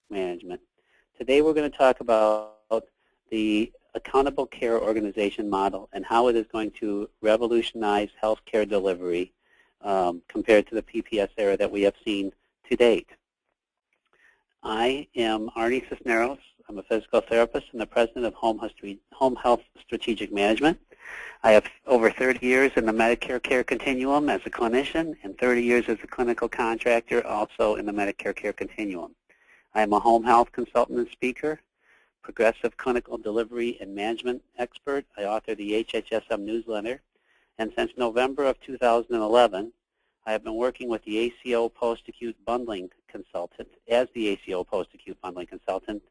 management. Today we're going to talk about the accountable care organization model and how it is going to revolutionize healthcare delivery compared to the PPS era that we have seen to date. I am Arnie Cisneros. I'm a physical therapist and the president of Home Health Strategic Management. I have over 30 years in the Medicare care continuum as a clinician and 30 years as a clinical contractor also in the Medicare care continuum. I am a home health consultant and speaker, progressive clinical delivery and management expert. I author the HHSM newsletter, and since November of 2011, I have been working with the ACO Post-Acute Bundling consultant as the ACO Post-Acute Bundling consultant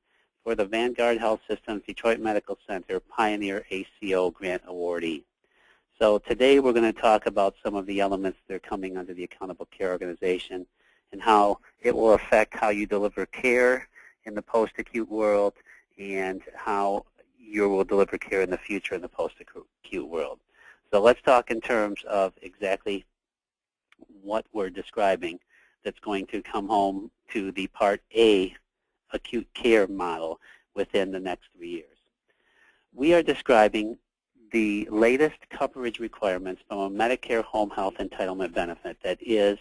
for the Vanguard Health System's Detroit Medical Center Pioneer ACO Grant Awardee. So today we're going to talk about some of the elements that are coming under the Accountable Care Organization and how it will affect how you deliver care in the post-acute world and how you will deliver care in the future in the post-acute world. So let's talk in terms of exactly what we're describing that's going to come home to the Part A acute care model within the next 3 years. We are describing the latest coverage requirements from a Medicare home health entitlement benefit that is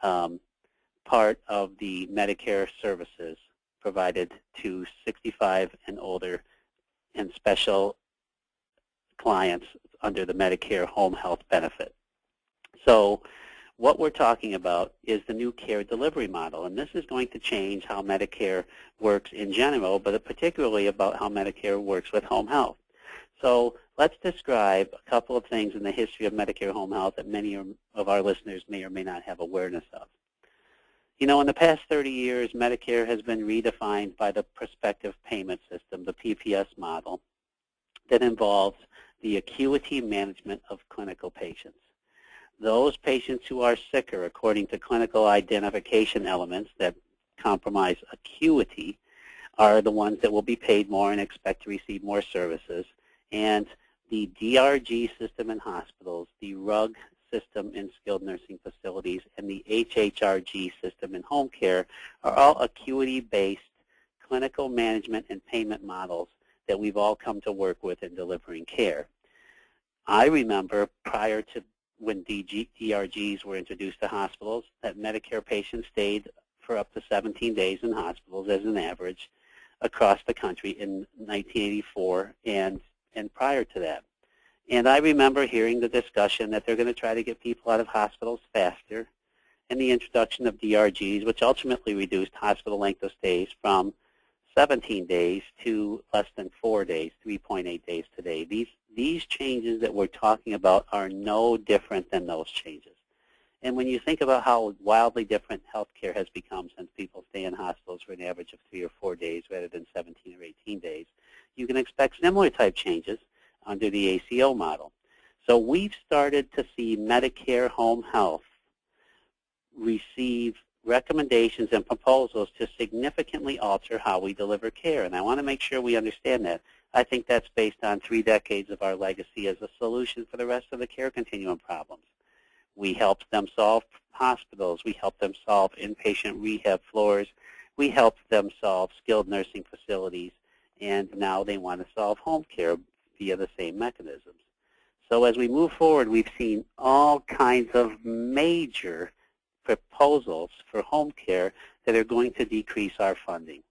part of the Medicare services provided to 65 and older and special clients under the Medicare home health benefit. So what we're talking about is the new care delivery model, and this is going to change how Medicare works in general, but particularly about how Medicare works with home health. So let's describe a couple of things in the history of Medicare home health that many of our listeners may or may not have awareness of. You know, in the past 30 years, Medicare has been redefined by the prospective payment system, the PPS model, that involves the acuity management of clinical patients. Those patients who are sicker according to clinical identification elements that compromise acuity are the ones that will be paid more and expect to receive more services. And the DRG system in hospitals, the RUG system in skilled nursing facilities, and the HHRG system in home care are all acuity-based clinical management and payment models that we've all come to work with in delivering care. I remember prior to when DRGs were introduced to hospitals, that Medicare patients stayed for up to 17 days in hospitals as an average across the country in 1984 and prior to that. And I remember hearing the discussion that they're going to try to get people out of hospitals faster, and the introduction of DRGs, which ultimately reduced hospital length of stays from 17 days to less than 4 days, 3.8 days today. These changes that we're talking about are no different than those changes. And when you think about how wildly different healthcare has become since people stay in hospitals for an average of 3 or 4 days rather than 17 or 18 days, you can expect similar type changes under the ACO model. So we've started to see Medicare home health receive recommendations and proposals to significantly alter how we deliver care. And I want to make sure we understand that. I think that's based on 3 decades of our legacy as a solution for the rest of the care continuum problems. We helped them solve hospitals. We helped them solve inpatient rehab floors. We helped them solve skilled nursing facilities. And now they want to solve home care via the same mechanisms. So as we move forward, we've seen all kinds of major proposals for home care that are going to decrease our funding.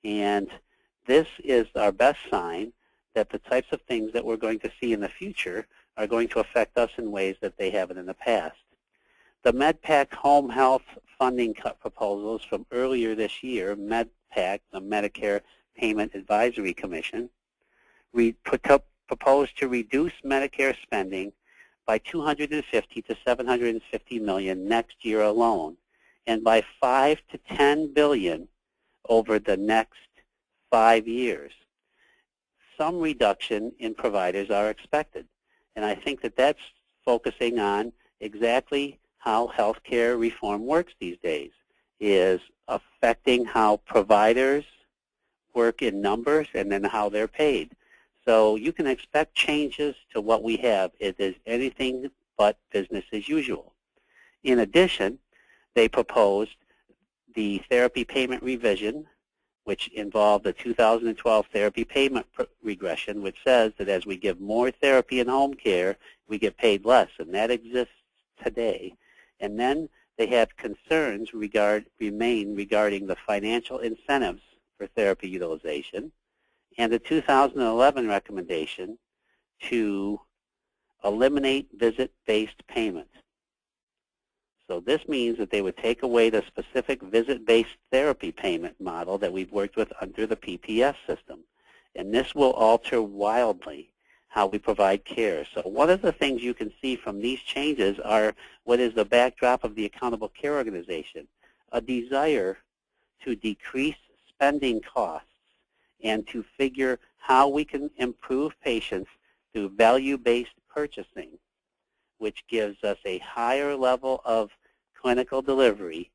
And this is our best sign that the types of things that we're going to see in the future are going to affect us in ways that they haven't in the past. The MedPAC home health funding cut proposals from earlier this year, MedPAC, the Medicare Payment Advisory Commission, proposed to reduce Medicare spending by $250 to $750 million next year alone, and by $5 to $10 billion over the next 5 years. Some reduction in providers are expected, and I think that that's focusing on exactly how healthcare reform works these days, is affecting how providers work in numbers and then how they're paid. So you can expect changes to what we have. It is anything but business as usual. In addition, they proposed the therapy payment revision which involved the 2012 therapy payment regression, which says that as we give more therapy in home care, we get paid less, and that exists today. And then they have concerns remain regarding the financial incentives for therapy utilization, and the 2011 recommendation to eliminate visit-based payment. So this means that they would take away the specific visit-based therapy payment model that we've worked with under the PPS system. And this will alter wildly how we provide care. So one of the things you can see from these changes are what is the backdrop of the Accountable Care Organization, a desire to decrease spending costs and to figure how we can improve patients through value-based purchasing, which gives us a higher level of clinical delivery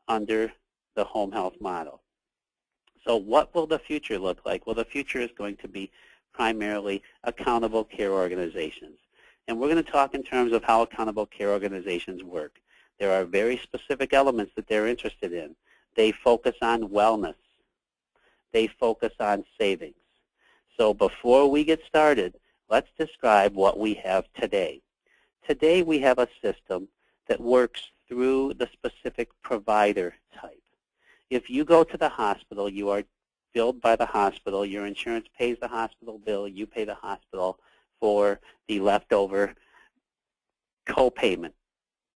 under the home health model. So what will the future look like? Well, the future is going to be primarily accountable care organizations. And we're going to talk in terms of how accountable care organizations work. There are very specific elements that they're interested in. They focus on wellness. They focus on savings. So before we get started, let's describe what we have today. Today we have a system that works through the specific provider type. If you go to the hospital, you are billed by the hospital. Your insurance pays the hospital bill. You pay the hospital for the leftover co-payment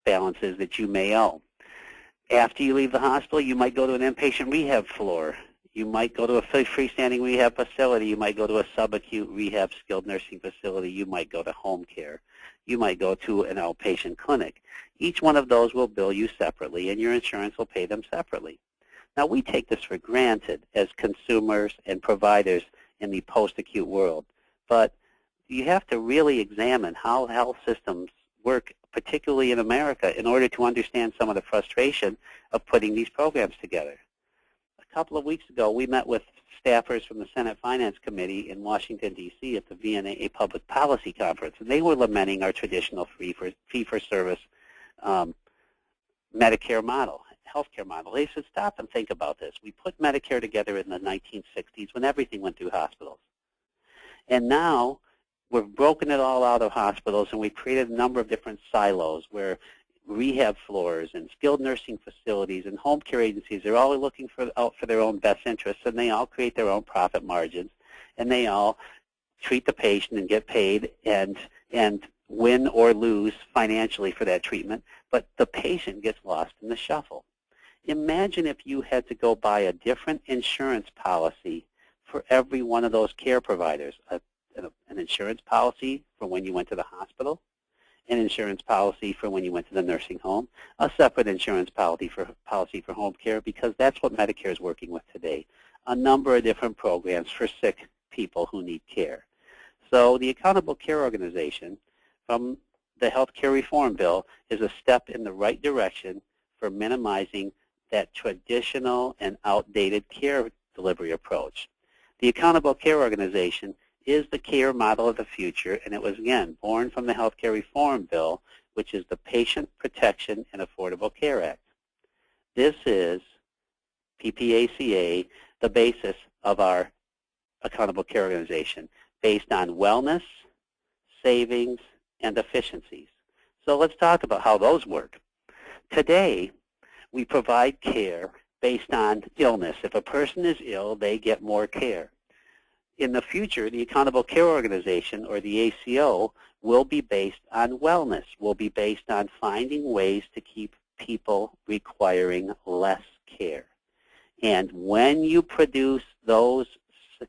balances that you may owe. After you leave the hospital, you might go to an inpatient rehab floor. You might go to a freestanding rehab facility. You might go to a subacute rehab skilled nursing facility. You might go to home care. You might go to an outpatient clinic. Each one of those will bill you separately, and your insurance will pay them separately. Now, we take this for granted as consumers and providers in the post-acute world, but you have to really examine how health systems work, particularly in America, in order to understand some of the frustration of putting these programs together. A couple of weeks ago, we met with staffers from the Senate Finance Committee in Washington, D.C. at the VNAA Public Policy Conference, and they were lamenting our traditional fee-for-service Medicare model, healthcare model. They said, stop and think about this. We put Medicare together in the 1960s when everything went through hospitals. And now we've broken it all out of hospitals, and we've created a number of different silos where rehab floors and skilled nursing facilities and home care agencies are all looking out for their own best interests, and they all create their own profit margins, and they all treat the patient and get paid and win or lose financially for that treatment, but the patient gets lost in the shuffle. Imagine if you had to go buy a different insurance policy for every one of those care providers, an insurance policy for when you went to the hospital, an insurance policy for when you went to the nursing home, a separate insurance policy for home care, because that's what Medicare is working with today, a number of different programs for sick people who need care. So the Accountable Care Organization from the Health Care Reform Bill is a step in the right direction for minimizing that traditional and outdated care delivery approach. The Accountable Care Organization is the care model of the future, and it was, again, born from the Health Care Reform Bill, which is the Patient Protection and Affordable Care Act. This is, PPACA, the basis of our Accountable Care Organization, based on wellness, savings, and efficiencies. So let's talk about how those work. Today, we provide care based on illness. If a person is ill, they get more care. In the future, the Accountable Care Organization, or the ACO, will be based on wellness, will be based on finding ways to keep people requiring less care. And when you produce those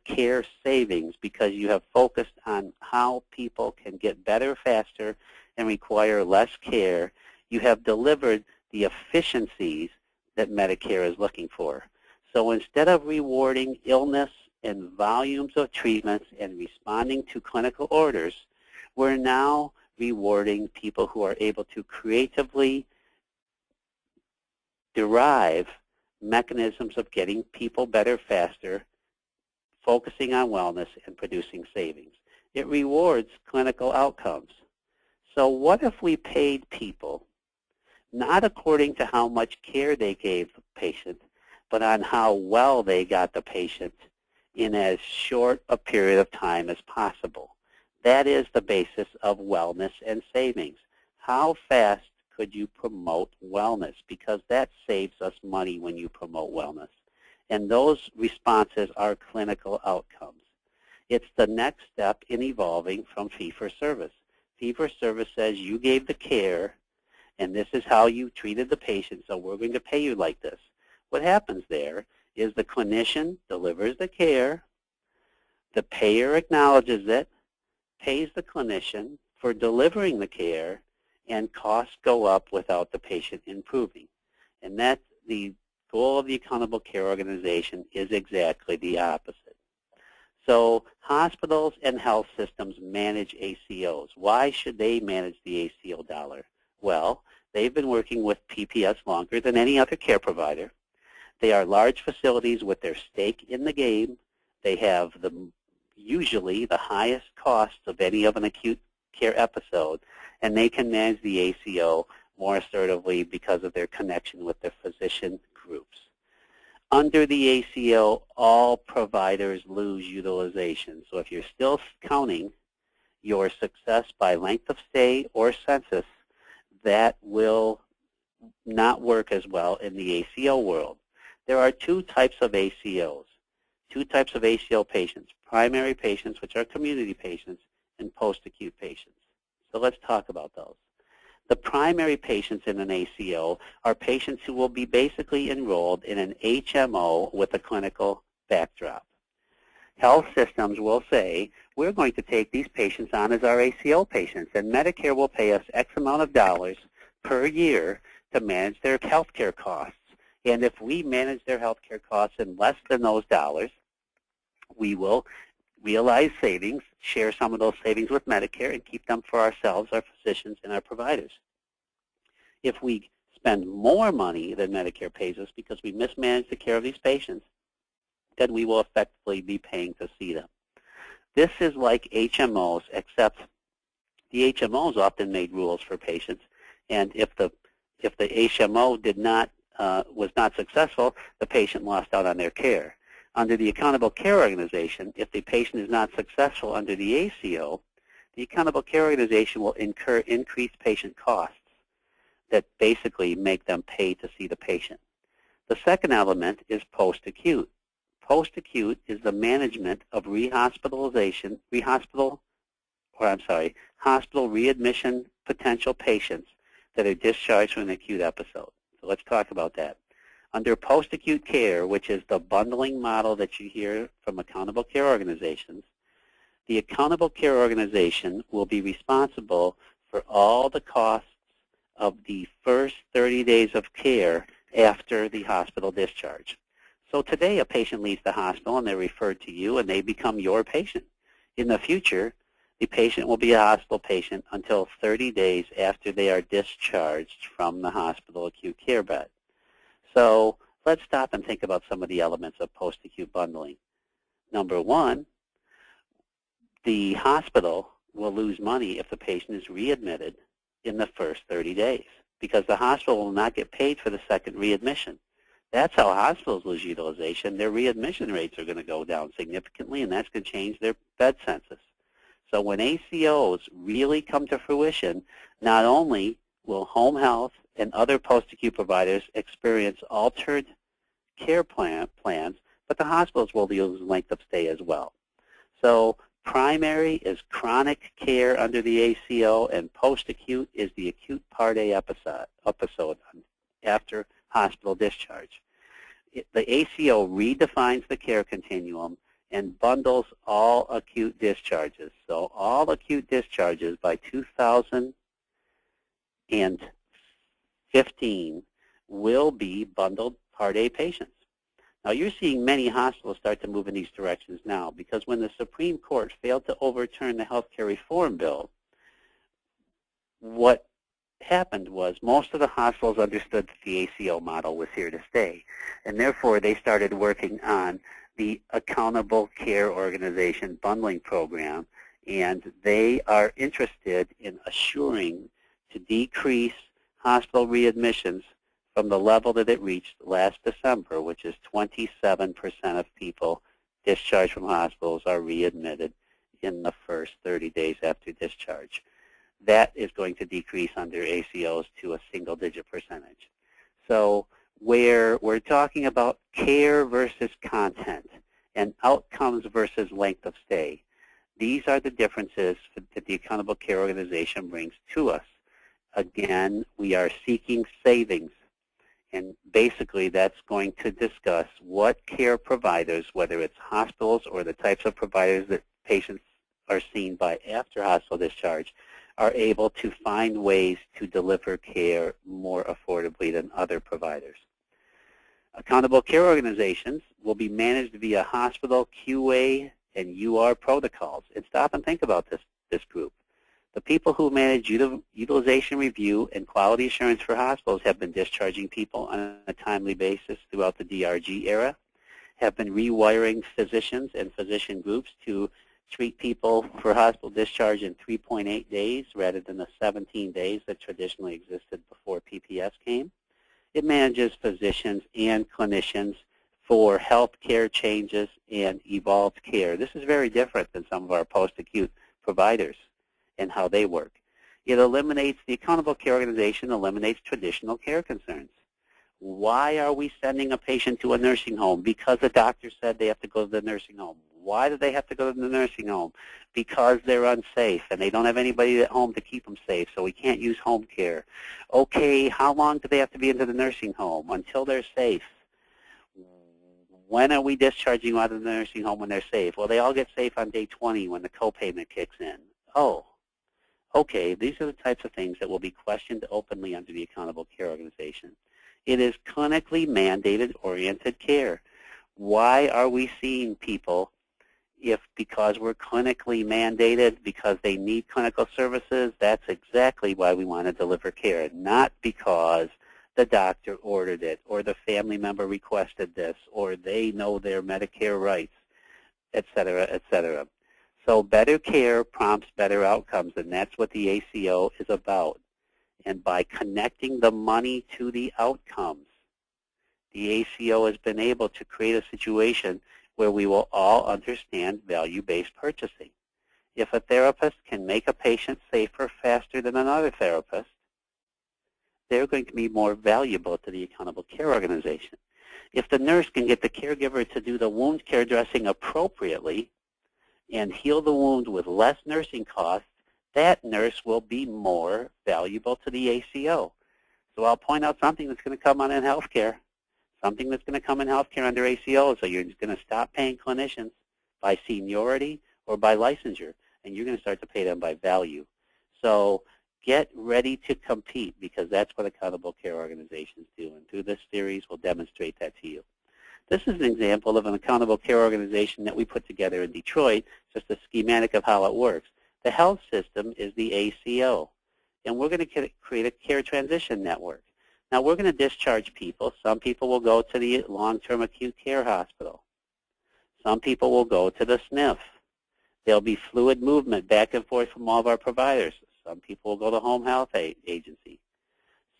care savings because you have focused on how people can get better faster and require less care, you have delivered the efficiencies that Medicare is looking for. So instead of rewarding illness and volumes of treatments and responding to clinical orders, we're now rewarding people who are able to creatively derive mechanisms of getting people better faster, focusing on wellness, and producing savings. It rewards clinical outcomes. So what if we paid people not according to how much care they gave the patient, but on how well they got the patient in as short a period of time as possible. That is the basis of wellness and savings. How fast could you promote wellness? Because that saves us money when you promote wellness. And those responses are clinical outcomes. It's the next step in evolving from fee-for-service. Fee-for-service says you gave the care, and this is how you treated the patient, so we're going to pay you like this. What happens there is the clinician delivers the care, the payer acknowledges it, pays the clinician for delivering the care, and costs go up without the patient improving. And that's the goal of the accountable care organization, is exactly the opposite. So hospitals and health systems manage ACOs. Why should they manage the ACO dollar? Well, they've been working with PPS longer than any other care provider. They are large facilities with their stake in the game. They have usually the highest costs of any of an acute care episode, and they can manage the ACO more assertively because of their connection with their physician groups. Under the ACO, all providers lose utilization. So if you're still counting your success by length of stay or census, that will not work as well in the ACO world. There are two types of ACOs, two types of ACO patients: primary patients, which are community patients, and post-acute patients. So let's talk about those. The primary patients in an ACO are patients who will be basically enrolled in an HMO with a clinical backdrop. Health systems will say, we're going to take these patients on as our ACO patients, and Medicare will pay us X amount of dollars per year to manage their health care costs. And if we manage their health care costs in less than those dollars, we will realize savings, share some of those savings with Medicare, and keep them for ourselves, our physicians, and our providers. If we spend more money than Medicare pays us because we mismanage the care of these patients, then we will effectively be paying to see them. This is like HMOs, except the HMOs often made rules for patients, and if the HMO was not successful, the patient lost out on their care. Under the accountable care organization, if the patient is not successful under the ACO, the accountable care organization will incur increased patient costs that basically make them pay to see the patient. The second element is post-acute. Post-acute is the management of hospital readmission potential patients that are discharged from an acute episode. So let's talk about that. Under post-acute care, which is the bundling model that you hear from accountable care organizations, the accountable care organization will be responsible for all the costs of the first 30 days of care after the hospital discharge. So today a patient leaves the hospital and they're referred to you and they become your patient. In the future, the patient will be a hospital patient until 30 days after they are discharged from the hospital acute care bed. So let's stop and think about some of the elements of post-acute bundling. Number one, the hospital will lose money if the patient is readmitted in the first 30 days because the hospital will not get paid for the second readmission. That's how hospitals lose utilization. Their readmission rates are going to go down significantly, and that's going to change their bed census. So when ACOs really come to fruition, not only will home health and other post-acute providers experience altered care plans, but the hospitals will lose length of stay as well. So primary is chronic care under the ACO, and post-acute is the acute Part A episode after hospital discharge. The ACO redefines the care continuum and bundles all acute discharges. So all acute discharges by 2015 will be bundled Part A patients. Now you're seeing many hospitals start to move in these directions now because when the Supreme Court failed to overturn the health care reform bill, what happened was most of the hospitals understood that the ACO model was here to stay, and therefore they started working on the Accountable Care Organization Bundling Program, and they are interested in assuring to decrease hospital readmissions from the level that it reached last December, which is 27% of people discharged from hospitals are readmitted in the first 30 days after discharge. That is going to decrease under ACOs to a single-digit percentage. So where we're talking about care versus content and outcomes versus length of stay, these are the differences that the Accountable Care Organization brings to us. Again, we are seeking savings, and basically that's going to discuss what care providers, whether it's hospitals or the types of providers that patients are seen by after hospital discharge, are able to find ways to deliver care more affordably than other providers. Accountable care organizations will be managed via hospital QA and UR protocols. And stop and think about this group. The people who manage utilization review and quality assurance for hospitals have been discharging people on a timely basis throughout the DRG era, have been rewiring physicians and physician groups to treat people for hospital discharge in 3.8 days rather than the 17 days that traditionally existed before PPS came. It manages physicians and clinicians for health care changes and evolved care. This is very different than some of our post-acute providers and how they work. It eliminates, the Accountable Care Organization eliminates traditional care concerns. Why are we sending a patient to a nursing home? Because the doctor said they have to go to the nursing home. Why do they have to go to the nursing home? Because they're unsafe and they don't have anybody at home to keep them safe, so we can't use home care. Okay, how long do they have to be into the nursing home? Until they're safe. When are we discharging out of the nursing home when they're safe? Well, they all get safe on day 20 when the copayment kicks in. Oh, okay, these are the types of things that will be questioned openly under the Accountable Care Organization. It is clinically mandated oriented care. Why are we seeing people if because we're clinically mandated, because they need clinical services? That's exactly why we want to deliver care, not because the doctor ordered it, or the family member requested this, or they know their Medicare rights, et cetera, et cetera. So better care prompts better outcomes, and that's what the ACO is about. And by connecting the money to the outcomes, the ACO has been able to create a situation where we will all understand value-based purchasing. If a therapist can make a patient safer faster than another therapist, they're going to be more valuable to the Accountable Care Organization. If the nurse can get the caregiver to do the wound care dressing appropriately and heal the wound with less nursing costs, that nurse will be more valuable to the ACO. So I'll point out something that's going to come on in healthcare, something that's going to come in healthcare under ACO. So you're going to stop paying clinicians by seniority or by licensure, and you're going to start to pay them by value. So get ready to compete, because that's what Accountable Care Organizations do. And through this series, we'll demonstrate that to you. This is an example of an Accountable Care Organization that we put together in Detroit, just a schematic of how it works. The health system is the ACO, and we're going to create a care transition network. Now, we're going to discharge people. Some people will go to the long-term acute care hospital. Some people will go to the SNF. There'll be fluid movement back and forth from all of our providers. Some people will go to home health agency.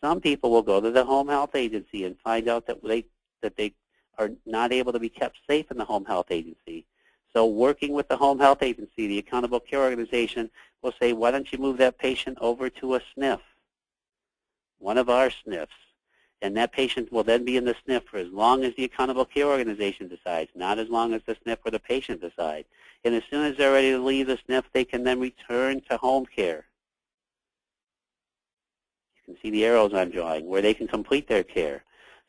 Some people will go to the home health agency and find out that they are not able to be kept safe in the home health agency. So working with the home health agency, the Accountable Care Organization will say, why don't you move that patient over to a SNF, one of our SNFs, and that patient will then be in the SNF for as long as the Accountable Care Organization decides, not as long as the SNF or the patient decide. And as soon as they're ready to leave the SNF, they can then return to home care. You can see the arrows I'm drawing, where they can complete their care.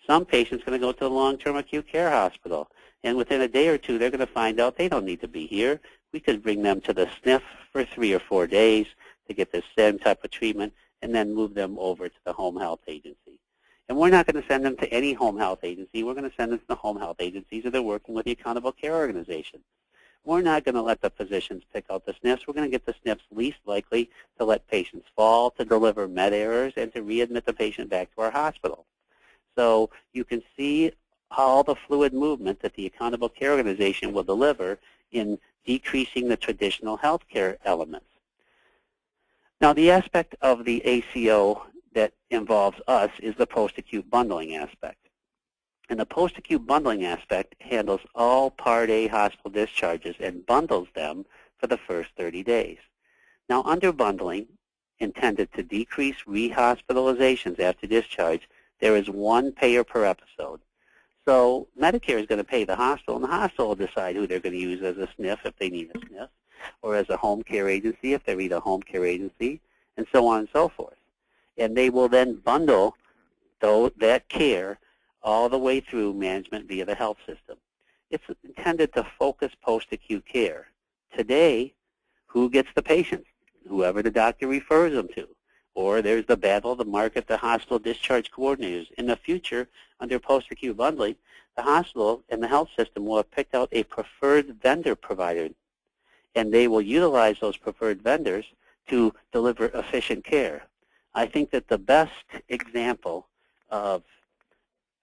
Some patients are going to go to the long-term acute care hospital, and within a day or two, they're going to find out they don't need to be here. We could bring them to the SNF for 3 or 4 days to get the same type of treatment, and then move them over to the home health agency. And we're not going to send them to any home health agency. We're going to send them to the home health agencies that are working with the Accountable Care Organization. We're not going to let the physicians pick out the SNFs. We're going to get the SNFs least likely to let patients fall, to deliver med errors, and to readmit the patient back to our hospital. So you can see all the fluid movement that the Accountable Care Organization will deliver in decreasing the traditional healthcare elements. Now, the aspect of the ACO that involves us is the post-acute bundling aspect. And the post-acute bundling aspect handles all Part A hospital discharges and bundles them for the first 30 days. Now, under bundling, intended to decrease rehospitalizations after discharge, there is one payer per episode. So Medicare is going to pay the hospital, and the hospital will decide who they're going to use as a SNF if they need a SNF, or as a home care agency if they need a home care agency, and so on and so forth. And they will then bundle that care all the way through management via the health system. It's intended to focus post-acute care. Today, who gets the patients? Whoever the doctor refers them to. Or there's the battle of the market, the hospital discharge coordinators. In the future, under post-acute bundling, the hospital and the health system will have picked out a preferred vendor provider, and they will utilize those preferred vendors to deliver efficient care. I think that the best example of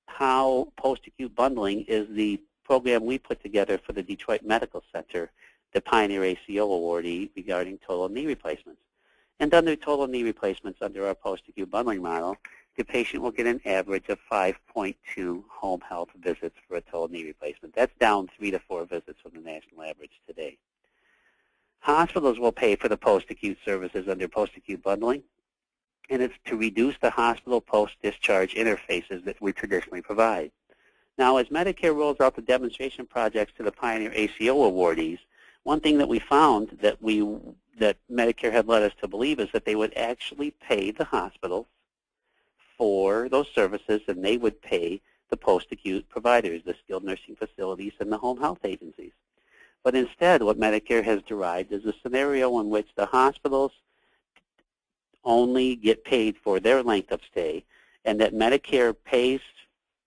how post-acute bundling is the program we put together for the Detroit Medical Center, the Pioneer ACO awardee regarding total knee replacements. And under total knee replacements under our post-acute bundling model, the patient will get an average of 5.2 home health visits for a total knee replacement. That's down 3 to 4 visits from the national average today. Hospitals will pay for the post-acute services under post-acute bundling, and it's to reduce the hospital post-discharge interfaces that we traditionally provide. Now, as Medicare rolls out the demonstration projects to the Pioneer ACO awardees, one thing that we found that Medicare had led us to believe is that they would actually pay the hospitals for those services, and they would pay the post-acute providers, the skilled nursing facilities, and the home health agencies. But instead, what Medicare has derived is a scenario in which the hospitals only get paid for their length of stay, and that Medicare pays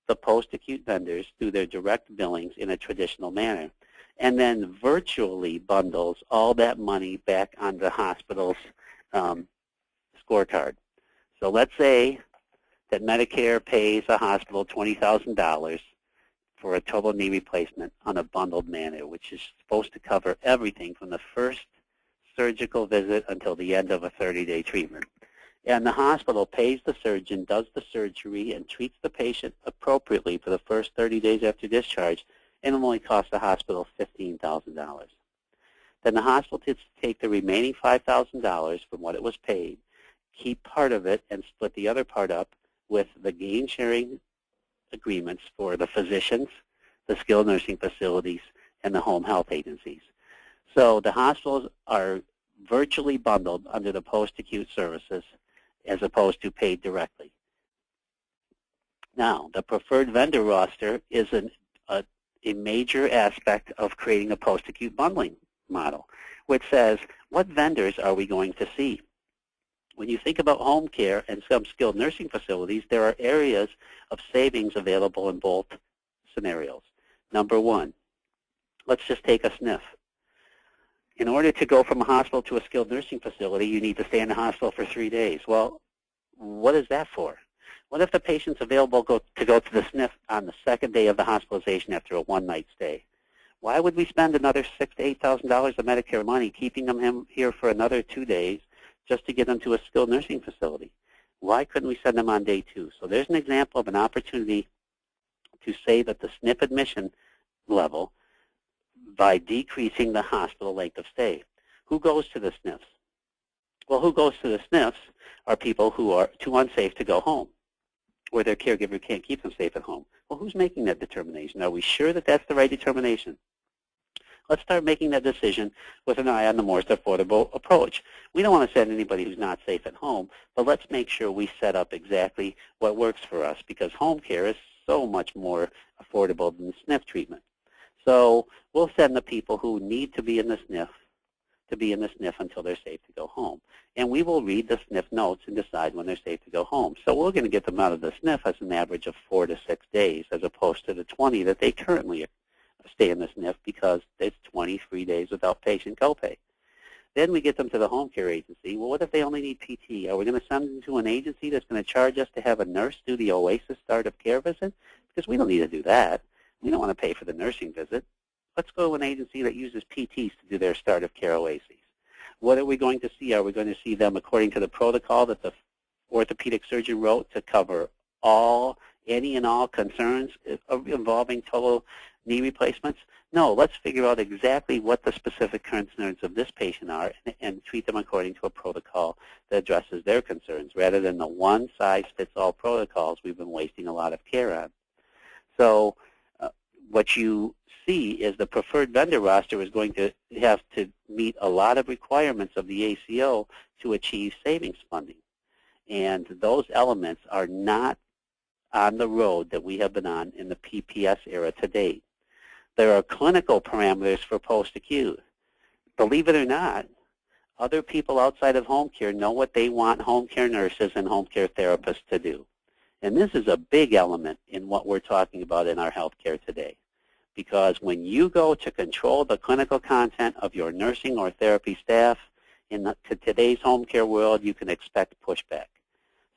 the post-acute vendors through their direct billings in a traditional manner, and then virtually bundles all that money back on the hospital's scorecard. So let's say that Medicare pays a hospital $20,000 for a total knee replacement on a bundled manner, which is supposed to cover everything from the first surgical visit until the end of a 30-day treatment. And the hospital pays the surgeon, does the surgery, and treats the patient appropriately for the first 30 days after discharge, and it only costs the hospital $15,000. Then the hospital take the remaining $5,000 from what it was paid, keep part of it, and split the other part up with the gain-sharing agreements for the physicians, the skilled nursing facilities, and the home health agencies. So the hospitals are virtually bundled under the post-acute services as opposed to paid directly. Now, the preferred vendor roster is a major aspect of creating a post-acute bundling model, which says, what vendors are we going to see? When you think about home care and some skilled nursing facilities, there are areas of savings available in both scenarios. Number one, let's just take a SNF. In order to go from a hospital to a skilled nursing facility, you need to stay in the hospital for 3 days. Well, what is that for? What if the patient's available to go to the SNF on the second day of the hospitalization after a one-night stay? Why would we spend another $6,000 to $8,000 of Medicare money keeping them here for another 2 days just to get them to a skilled nursing facility? Why couldn't we send them on day 2? So there's an example of an opportunity to save at the SNF admission level by decreasing the hospital length of stay. Who goes to the SNFs? Well, who goes to the SNFs are people who are too unsafe to go home, or their caregiver can't keep them safe at home. Well, who's making that determination? Are we sure that that's the right determination? Let's start making that decision with an eye on the most affordable approach. We don't want to send anybody who's not safe at home, but let's make sure we set up exactly what works for us, because home care is so much more affordable than SNF treatment. So we'll send the people who need to be in the SNF to be in the SNF until they're safe to go home. And we will read the SNF notes and decide when they're safe to go home. So we're going to get them out of the SNF as an average of 4 to 6 days, as opposed to the 20 that they currently stay in the SNF, because it's 23 days without patient copay. Then we get them to the home care agency. Well, what if they only need PT? Are we going to send them to an agency that's going to charge us to have a nurse do the OASIS start of care visit? Because we don't need to do that. We don't want to pay for the nursing visit. Let's go to an agency that uses PTs to do their start of care OASIS. What are we going to see? Are we going to see them according to the protocol that the orthopedic surgeon wrote to cover any and all concerns involving total knee replacements. No, let's figure out exactly what the specific concerns of this patient are and treat them according to a protocol that addresses their concerns rather than the one-size-fits-all protocols we've been wasting a lot of care on. So what you see is the preferred vendor roster is going to have to meet a lot of requirements of the ACO to achieve savings funding. And those elements are not on the road that we have been on in the PPS era to date. There are clinical parameters for post-acute. Believe it or not, other people outside of home care know what they want home care nurses and home care therapists to do. And this is a big element in what we're talking about in our healthcare today. Because when you go to control the clinical content of your nursing or therapy staff in today's home care world, you can expect pushback.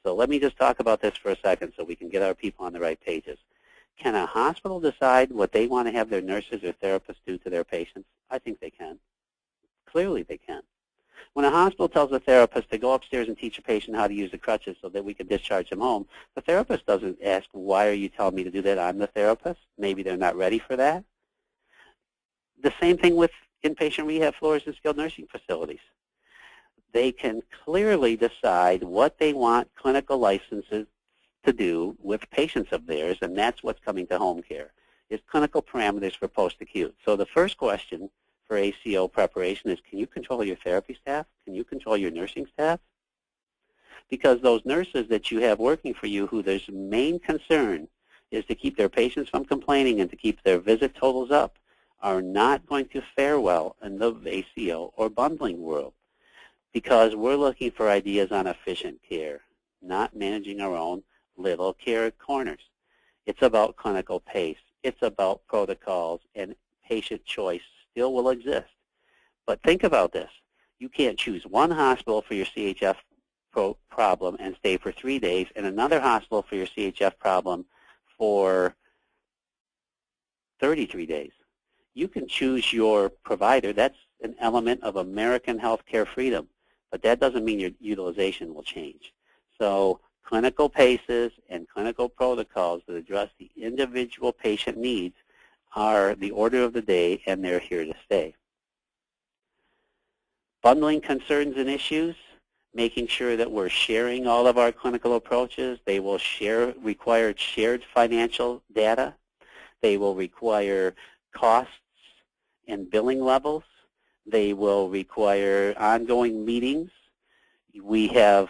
So let me just talk about this for a second so we can get our people on the right pages. Can a hospital decide what they want to have their nurses or therapists do to their patients? I think they can. Clearly they can. When a hospital tells a therapist to go upstairs and teach a patient how to use the crutches so that we can discharge them home, the therapist doesn't ask, why are you telling me to do that? I'm the therapist. Maybe they're not ready for that. The same thing with inpatient rehab floors in skilled nursing facilities. They can clearly decide what they want clinical licenses to do with patients of theirs, and that's what's coming to home care, is clinical parameters for post-acute. So the first question for ACO preparation is, can you control your therapy staff? Can you control your nursing staff? Because those nurses that you have working for you who their main concern is to keep their patients from complaining and to keep their visit totals up are not going to fare well in the ACO or bundling world, because we're looking for ideas on efficient care, not managing our own little care corners. It's about clinical pace. It's about protocols, and patient choice still will exist. But think about this. You can't choose one hospital for your CHF problem and stay for 3 days, and another hospital for your CHF problem for 33 days. You can choose your provider. That's an element of American healthcare freedom, but that doesn't mean your utilization will change. So clinical paces and clinical protocols that address the individual patient needs are the order of the day, and they're here to stay. Bundling concerns and issues, making sure that we're sharing all of our clinical approaches. They will require shared financial data. They will require costs and billing levels. They will require ongoing meetings. We have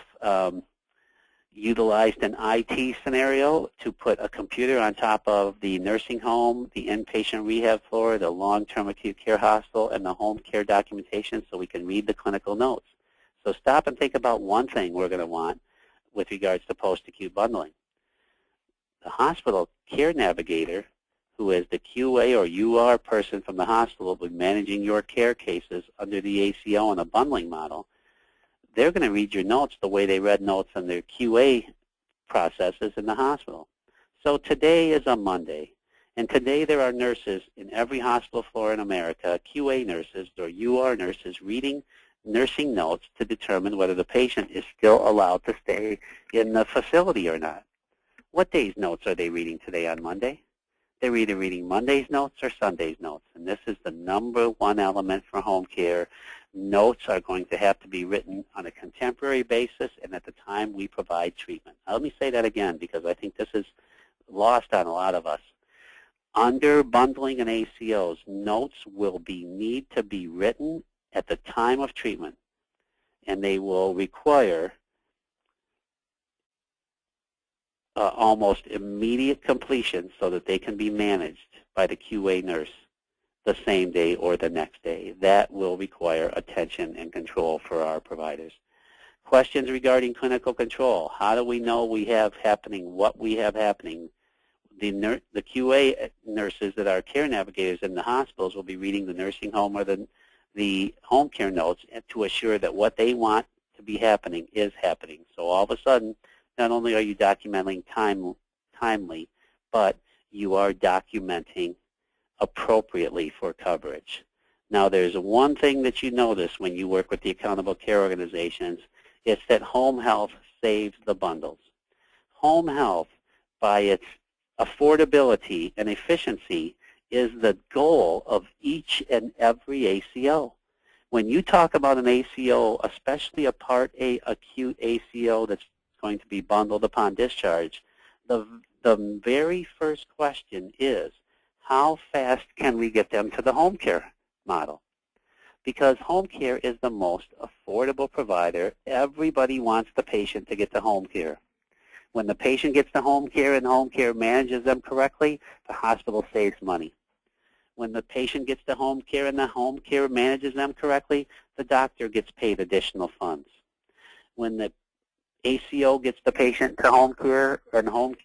utilized an IT scenario to put a computer on top of the nursing home, the inpatient rehab floor, the long-term acute care hospital, and the home care documentation so we can read the clinical notes. So stop and think about one thing we're going to want with regards to post-acute bundling. The hospital care navigator, who is the QA or UR person from the hospital, will be managing your care cases under the ACO and a bundling model. They're going to read your notes the way they read notes on their QA processes in the hospital. So today is a Monday, and today there are nurses in every hospital floor in America, QA nurses or UR nurses, reading nursing notes to determine whether the patient is still allowed to stay in the facility or not. What day's notes are they reading today on Monday? They're either reading Monday's notes or Sunday's notes, and this is the #1 element for home care. Notes are going to have to be written on a contemporary basis and at the time we provide treatment. Now, let me say that again because I think this is lost on a lot of us. Under bundling and ACOs, notes will need to be written at the time of treatment, and they will require almost immediate completion so that they can be managed by the QA nurse the same day or the next day. That will require attention and control for our providers. Questions regarding clinical control. How do we know we have happening what we have happening? The QA nurses that are care navigators in the hospitals will be reading the nursing home or the home care notes to assure that what they want to be happening is happening. So all of a sudden, not only are you documenting timely, but you are documenting appropriately for coverage. Now, there's one thing that you notice when you work with the accountable care organizations. It's that home health saves the bundles. Home health, by its affordability and efficiency, is the goal of each and every ACO. When you talk about an ACO, especially a Part A acute ACO that's going to be bundled upon discharge, the very first question is, how fast can we get them to the home care model? Because home care is the most affordable provider. Everybody wants the patient to get to home care. When the patient gets to home care and home care manages them correctly, the hospital saves money. When the patient gets to home care and the home care manages them correctly, the doctor gets paid additional funds. When the ACO gets the patient to home care and home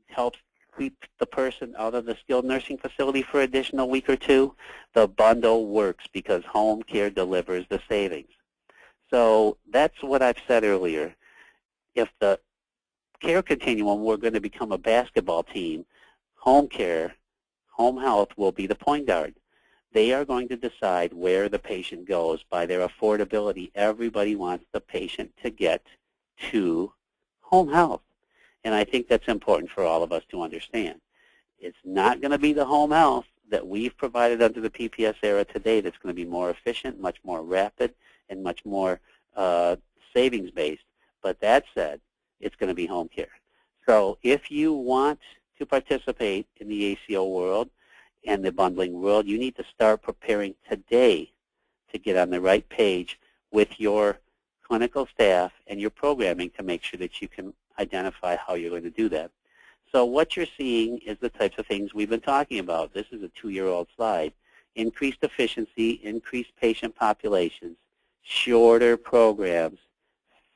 helps keep the person out of the skilled nursing facility for an additional week or two, the bundle works because home care delivers the savings. So that's what I've said earlier. If the care continuum were going to become a basketball team, home care, home health will be the point guard. They are going to decide where the patient goes by their affordability. Everybody wants the patient to get to home health. And I think that's important for all of us to understand. It's not going to be the home health that we've provided under the PPS era today that's going to be more efficient, much more rapid, and much more savings-based. But that said, it's going to be home care. So if you want to participate in the ACO world and the bundling world, you need to start preparing today to get on the right page with your clinical staff and your programming to make sure that you can identify how you're going to do that. So what you're seeing is the types of things we've been talking about. This is a 2-year-old slide. Increased efficiency, increased patient populations, shorter programs,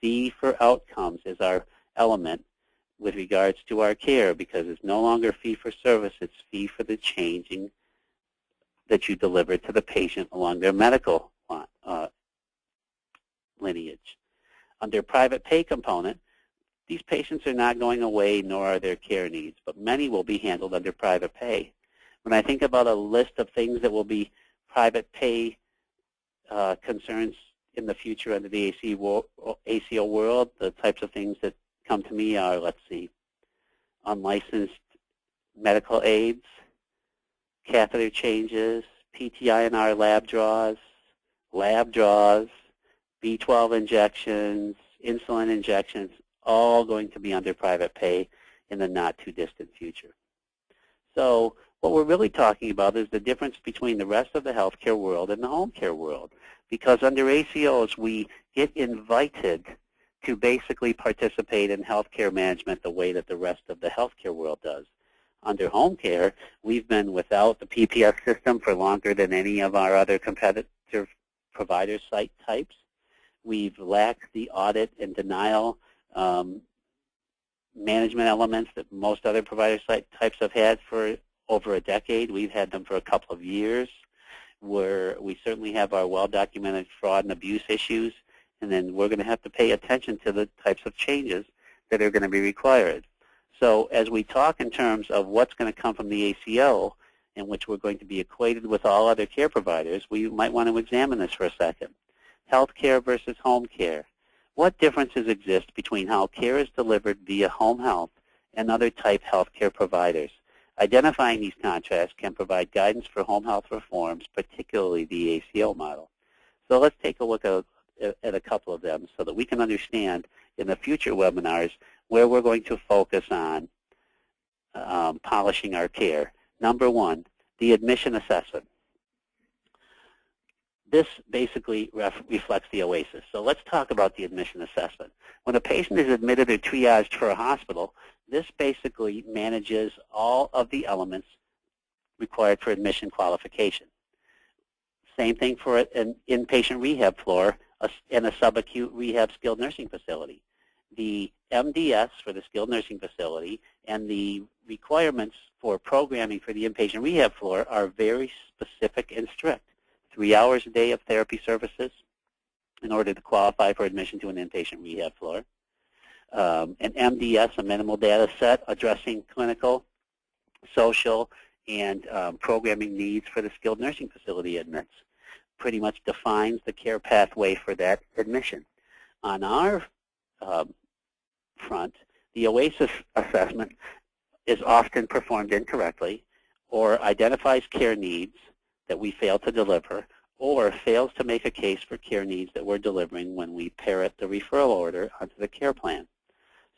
fee for outcomes is our element with regards to our care, because it's no longer fee for service, it's fee for the changing that you deliver to the patient along their medical lineage. Under private pay component, these patients are not going away, nor are their care needs, but many will be handled under private pay. When I think about a list of things that will be private pay concerns in the future under the ACO world, the types of things that come to me are, let's see, unlicensed medical aids, catheter changes, PTI&R lab draws, B12 injections, insulin injections, all going to be under private pay in the not-too-distant future. So what we're really talking about is the difference between the rest of the healthcare world and the home care world, because under ACOs we get invited to basically participate in healthcare management the way that the rest of the healthcare world does. Under home care, we've been without the PPS system for longer than any of our other competitor provider site types. We've lacked the audit and denial management elements that most other provider site types have had for over a decade. We've had them for a couple of years, where we certainly have our well-documented fraud and abuse issues, and then we're going to have to pay attention to the types of changes that are going to be required. So as we talk in terms of what's going to come from the ACO, in which we're going to be equated with all other care providers, we might want to examine this for a second. Healthcare versus home care. What differences exist between how care is delivered via home health and other type healthcare providers? Identifying these contrasts can provide guidance for home health reforms, particularly the ACO model. So let's take a look at a couple of them so that we can understand in the future webinars where we're going to focus on polishing our care. Number one, the admission assessment. This basically reflects the OASIS. So let's talk about the admission assessment. When a patient is admitted or triaged for a hospital, this basically manages all of the elements required for admission qualification. Same thing for an inpatient rehab floor in a subacute rehab skilled nursing facility. The MDS for the skilled nursing facility and the requirements for programming for the inpatient rehab floor are very specific and strict. 3 hours a day of therapy services in order to qualify for admission to an inpatient rehab floor. An MDS, a minimal data set, addressing clinical, social, and programming needs for the skilled nursing facility admits. Pretty much defines the care pathway for that admission. On our front, the OASIS assessment is often performed incorrectly or identifies care needs that we fail to deliver or fails to make a case for care needs that we're delivering when we parrot the referral order onto the care plan.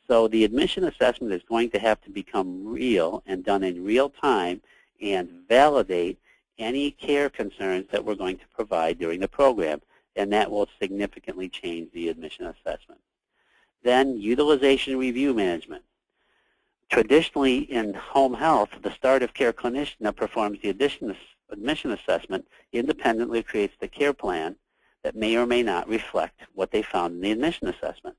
So the admission assessment is going to have to become real and done in real time and validate any care concerns that we're going to provide during the program, and that will significantly change the admission assessment. Then utilization review management. Traditionally in home health, the start of care clinician that performs the admission assessment independently creates the care plan that may or may not reflect what they found in the admission assessment.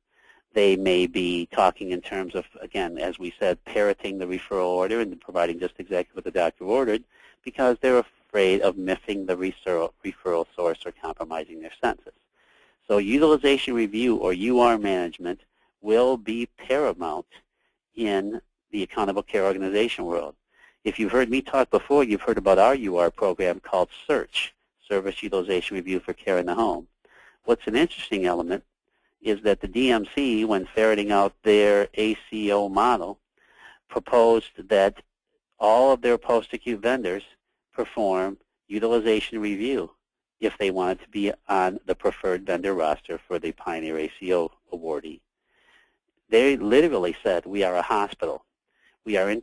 They may be talking in terms of, again, as we said, parroting the referral order and providing just exactly what the doctor ordered because they're afraid of missing the referral source or compromising their census. So utilization review or UR management will be paramount in the accountable care organization world. If you've heard me talk before, you've heard about our UR program called SEARCH, Service Utilization Review for Care in the Home. What's an interesting element is that the DMC, when ferreting out their ACO model, proposed that all of their post-acute vendors perform utilization review if they wanted to be on the preferred vendor roster for the Pioneer ACO awardee. They literally said, we are a hospital. We are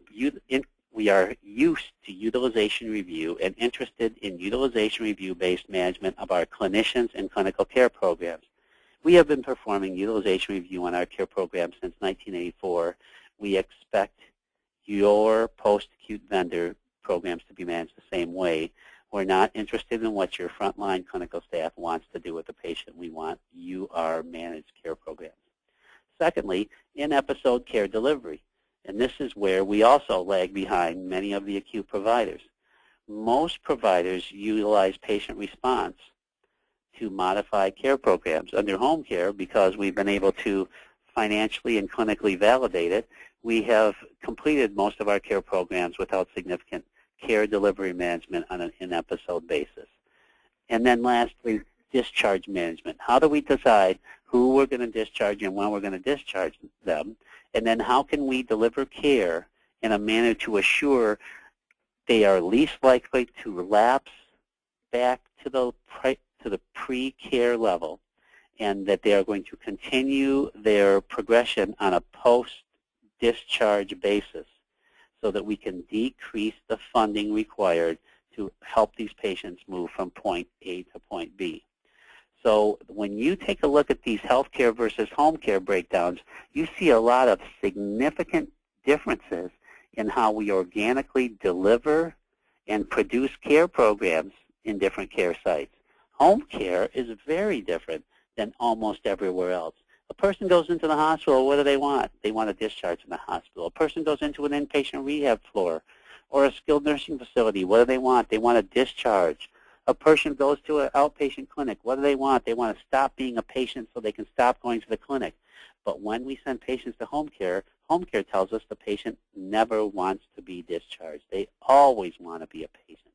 used to utilization review and interested in utilization review-based management of our clinicians and clinical care programs. We have been performing utilization review on our care program since 1984. We expect your post-acute vendor programs to be managed the same way. We're not interested in what your frontline clinical staff wants to do with the patient. We want UR managed care programs. Secondly, in-episode care delivery. And this is where we also lag behind many of the acute providers. Most providers utilize patient response to modify care programs. Under home care, because we've been able to financially and clinically validate it, we have completed most of our care programs without significant care delivery management on an in-episode basis. And then lastly, discharge management. How do we decide who we're going to discharge and when we're going to discharge them? And then how can we deliver care in a manner to assure they are least likely to lapse back to the pre-care level and that they are going to continue their progression on a post-discharge basis so that we can decrease the funding required to help these patients move from point A to point B. So when you take a look at these healthcare versus home care breakdowns, you see a lot of significant differences in how we organically deliver and produce care programs in different care sites. Home care is very different than almost everywhere else. A person goes into the hospital, what do they want? They want a discharge in the hospital. A person goes into an inpatient rehab floor or a skilled nursing facility, what do they want? They want a discharge. A person goes to an outpatient clinic. What do they want? They want to stop being a patient so they can stop going to the clinic. But when we send patients to home care tells us the patient never wants to be discharged. They always want to be a patient.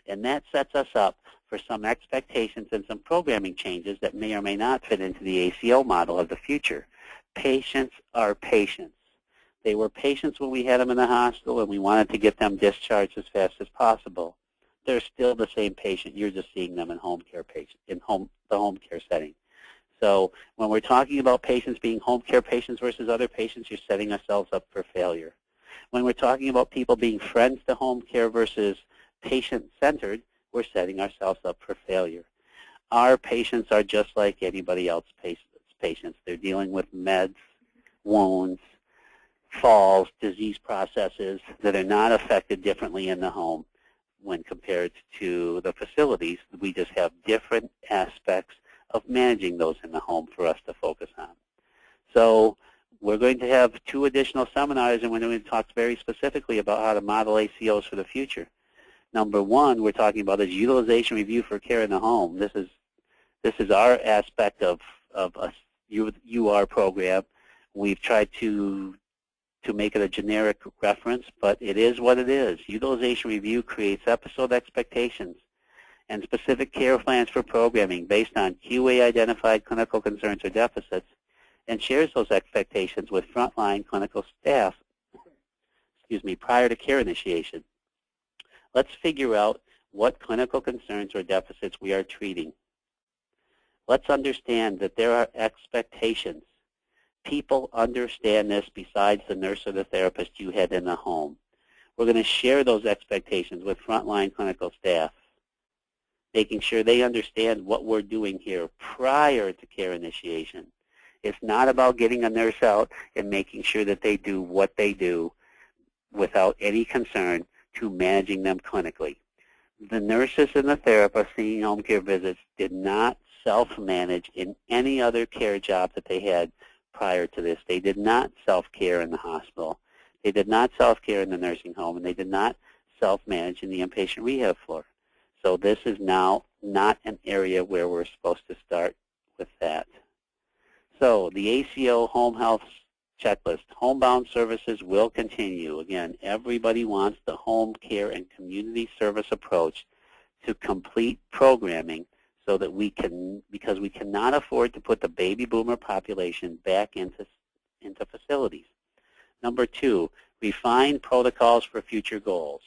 And that sets us up for some expectations and some programming changes that may or may not fit into the ACO model of the future. Patients are patients. They were patients when we had them in the hospital and we wanted to get them discharged as fast as possible. They're still the same patient. You're just seeing them in home care the home care setting. So when we're talking about patients being home care patients versus other patients, you're setting ourselves up for failure. When we're talking about people being friends to home care versus patient-centered, we're setting ourselves up for failure. Our patients are just like anybody else's patients. They're dealing with meds, wounds, falls, disease processes that are not affected differently in the home when compared to the facilities. We just have different aspects of managing those in the home for us to focus on. So we're going to have 2 additional seminars, and we're going to talk very specifically about how to model ACOs for the future. Number 1, we're talking about is utilization review for care in the home. This is our aspect of a UR program. We've tried to make it a generic reference, but it is what it is. Utilization review creates episode expectations and specific care plans for programming based on QA-identified clinical concerns or deficits and shares those expectations with frontline clinical staff, prior to care initiation. Let's figure out what clinical concerns or deficits we are treating. Let's understand that there are expectations. People understand this besides the nurse or the therapist you had in the home. We're going to share those expectations with frontline clinical staff, making sure they understand what we're doing here prior to care initiation. It's not about getting a nurse out and making sure that they do what they do without any concern to managing them clinically. The nurses and the therapists seeing home care visits did not self-manage in any other care job that they had prior to this. They did not self-care in the hospital. They did not self-care in the nursing home, and they did not self-manage in the inpatient rehab floor. So this is now not an area where we're supposed to start with that. So the ACO home health checklist, homebound services will continue. Again, everybody wants the home care and community service approach to complete programming so that we can, because we cannot afford to put the baby boomer population back into facilities. Number 2, refine protocols for future goals.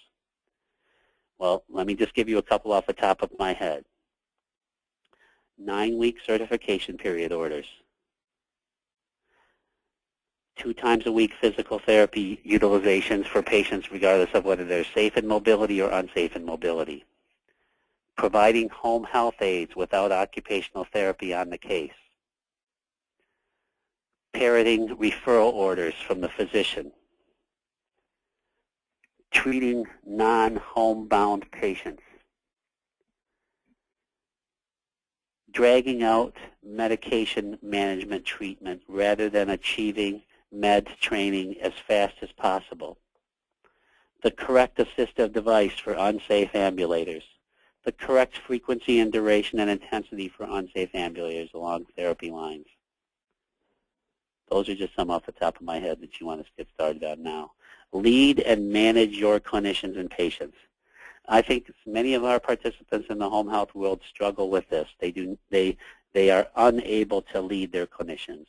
Well, let me just give you a couple off the top of my head. 9-week certification period orders. 2 times a week physical therapy utilizations for patients regardless of whether they're safe in mobility or unsafe in mobility. Providing home health aides without occupational therapy on the case. Parroting referral orders from the physician. Treating non-homebound patients. Dragging out medication management treatment rather than achieving med training as fast as possible. The correct assistive device for unsafe ambulators. The correct frequency and duration and intensity for unsafe ambulators along therapy lines. Those are just some off the top of my head that you want to get started on now. Lead and manage your clinicians and patients. I think many of our participants in the home health world struggle with this. They are unable to lead their clinicians.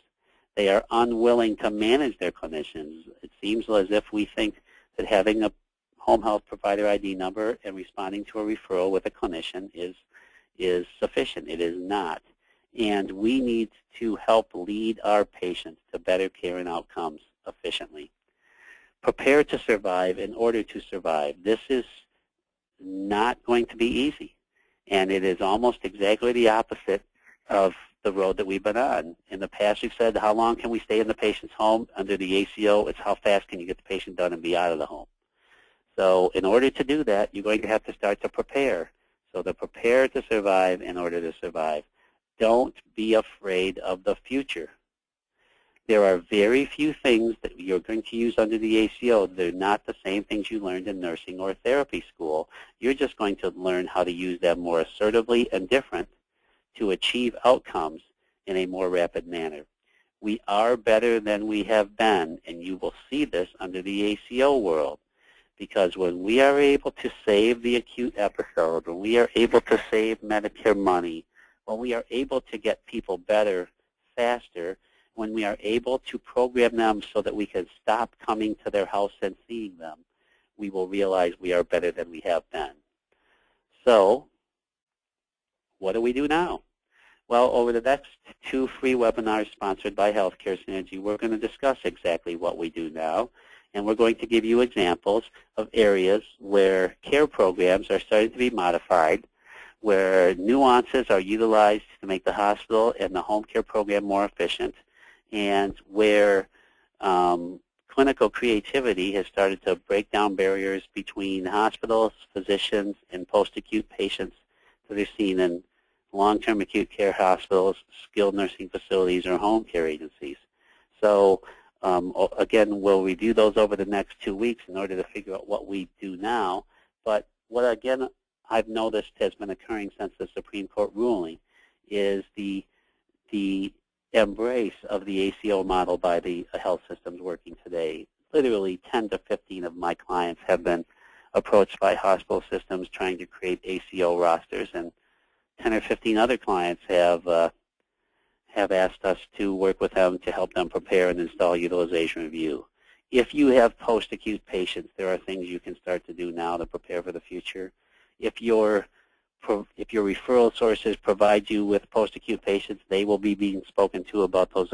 They are unwilling to manage their clinicians. It seems as if we think that having a home health provider ID number and responding to a referral with a clinician is sufficient. It is not. And we need to help lead our patients to better care and outcomes efficiently. Prepare to survive in order to survive. This is not going to be easy. And it is almost exactly the opposite of the road that we've been on. In the past, we've said, how long can we stay in the patient's home? Under the ACO, it's how fast can you get the patient done and be out of the home. So in order to do that, you're going to have to start to prepare. So to prepare to survive in order to survive. Don't be afraid of the future. There are very few things that you're going to use under the ACO. They're not the same things you learned in nursing or therapy school. You're just going to learn how to use them more assertively and different to achieve outcomes in a more rapid manner. We are better than we have been, and you will see this under the ACO world. Because when we are able to save the acute episode, when we are able to save Medicare money, when we are able to get people better faster, when we are able to program them so that we can stop coming to their house and seeing them, we will realize we are better than we have been. So, what do we do now? Well, over the next 2 free webinars sponsored by Healthcare Synergy, we're going to discuss exactly what we do now. And we're going to give you examples of areas where care programs are starting to be modified, where nuances are utilized to make the hospital and the home care program more efficient, and where clinical creativity has started to break down barriers between hospitals, physicians, and post-acute patients that are seen in long-term acute care hospitals, skilled nursing facilities, or home care agencies. So again, we'll review those over the next 2 weeks in order to figure out what we do now. But what, again, I've noticed has been occurring since the Supreme Court ruling is the embrace of the ACO model by the health systems working today. Literally 10 to 15 of my clients have been approached by hospital systems trying to create ACO rosters, and 10 or 15 other clients have have asked us to work with them to help them prepare and install utilization review. If you have post-acute patients, there are things you can start to do now to prepare for the future. If your referral sources provide you with post-acute patients, they will be being spoken to about those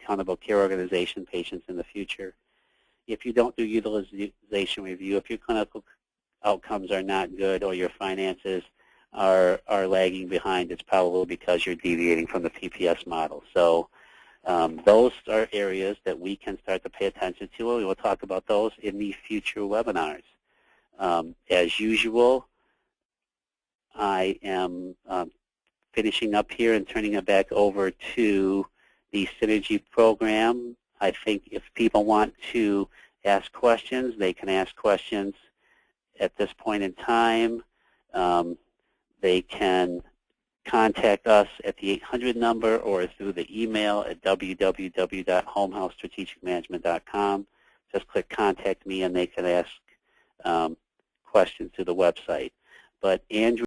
accountable care organization patients in the future. If you don't do utilization review, if your clinical outcomes are not good or your finances are lagging behind, it's probably because you're deviating from the PPS model. So those are areas that we can start to pay attention to, and we'll talk about those in the future webinars. As usual, I am finishing up here and turning it back over to the Synergy program. I think if people want to ask questions, they can ask questions at this point in time. They can contact us at the 800 number or through the email at www.homehealthstrategicmanagement.com. Just click Contact Me, and they can ask questions through the website. But Andrew